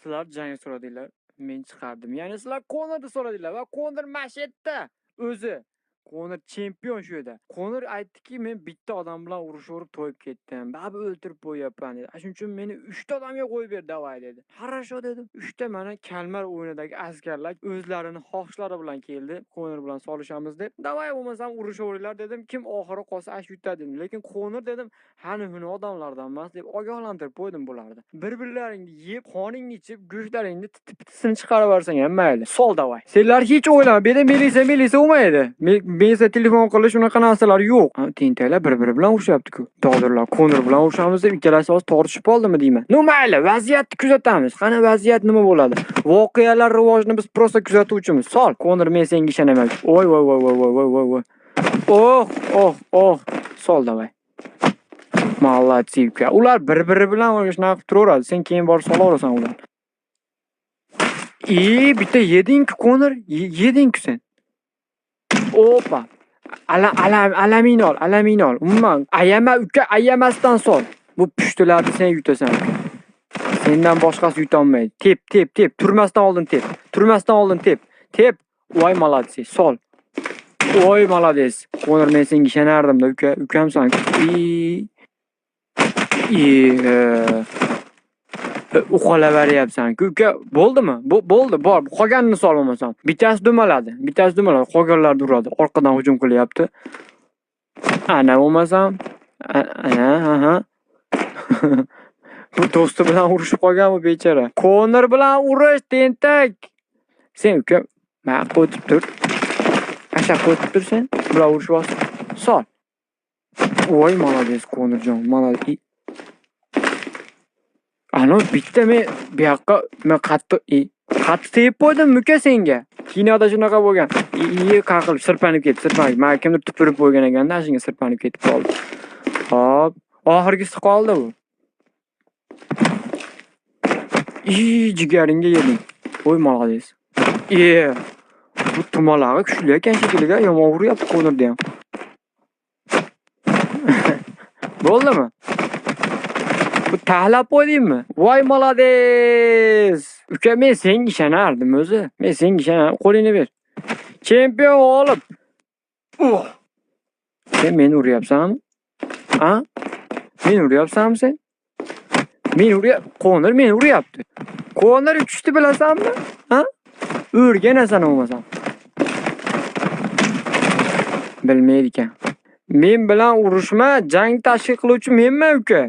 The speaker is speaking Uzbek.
sizlar jang so'radinglar, men chiqardim. Ya'ni sizlar Konorni so'radinglar va Konor mash'atda o'zi. Konor chempion shu yerda. Konor aytdiki, men bitta odam bilan urushaverib to'yib ketdim. Baribir o'ldirib qo'yapman dedi. Shuning uchun meni 3 ta odamga qo'yib ber, davay dedi. Хорошо dedim. 3 ta mana Kalmar o'yinidagi askarlar o'zlarini xohishlari bilan keldi. Konor bilan solishamiz deb. Davay bo'lmasam urushaveringlar dedim. Kim oxiri qolsa ash yutadi dedim. Lekin Konor dedim, hani odamlardan emas deb ogohlantirib qo'ydim bularni. Bir-birlaringni yeb, qoningni ichib, go'shtlaringni titib-titisini chiqarib yuborsang ham mayli. Sol davay. Senlar hech o'ylama, bu yerda milisa bo'lmaydi. Menga telefon qilish unaqa narsalar yo'q. Tentaklar bir-biri bilan urishyapti-ku. Tog'dirlar, Konor bilan urishamiz deb ikkalasi hozir tortishib qoldimi deyman. No mayli, vaziyatni kuzatamiz. Qani vaziyat nima bo'ladi? Voqealar rivojini biz prosta kuzatuvchimiz. Sol, Konor, men senga ishonaman. Voy. Oh. Sol davay. Молодцы. Ular bir-biri bilan shunaqa qilib turaveradi. Sen keyin borib solaverasan ularni. Bitta yeding-ku Konor, yeding-ku sen. Opa. Alamin ol. Umuman, ayamasdan sol. Bu pushtilarni sen yutasan. Sendan boshqasi yutolmaydi. Tep. Turmasdan oldin tep. Voy молодцы. Sol. Voy молодец. Konor, men senga ishonardim-da, ukamsan. Uqalaveryapsan. Uka, bo'ldimi? Bo'ldi, bor. Qolganini solmamasam. Bittasi dumaladi. Qolganlar uradi. Orqadan hujum qilyapti. Ana bo'lmasam. Aha. Bu do'sti bilan urushib qolgan bu bechora. Konor bilan urush, tentak. Sen uka, men qo'yib tur. Asha qo'yib tur sen. Bilan urushyapsan. Sol. Voy, молодец, Konorjon, молодец. Ana bitta men bu yoqqa qattiq tegib qo'ydim uka senga. Kinoda shunaqa bo'lgan. Qaqilib sirpanib ketdi. Men kimdir tupurib qo'ygan ekanda, shunga sirpanib ketib qoldi. Hop, oxirgisi qoldi bu. Jigaringga yeding. Voy, молодец. Bu tumalog'i kuchli ekan shekilli, yomon uryapti Konorda ham. Bo'ldimi? Bu tahlab qo'ydingmi? Voy, молодец. Uka, men senga ishonardim o'zi. Qo'lingni ber. Chempion g'olib. Sen meni uryapsanmi? Ha? Men uryapsanmi sen? Konor meni uryapti. Konor uchishni bilasanmi? Ha? O'rganasan bo'lmasam. Bilmaydi ekan. Men bilan urushma, jang tashkil qiluvchi menman uka.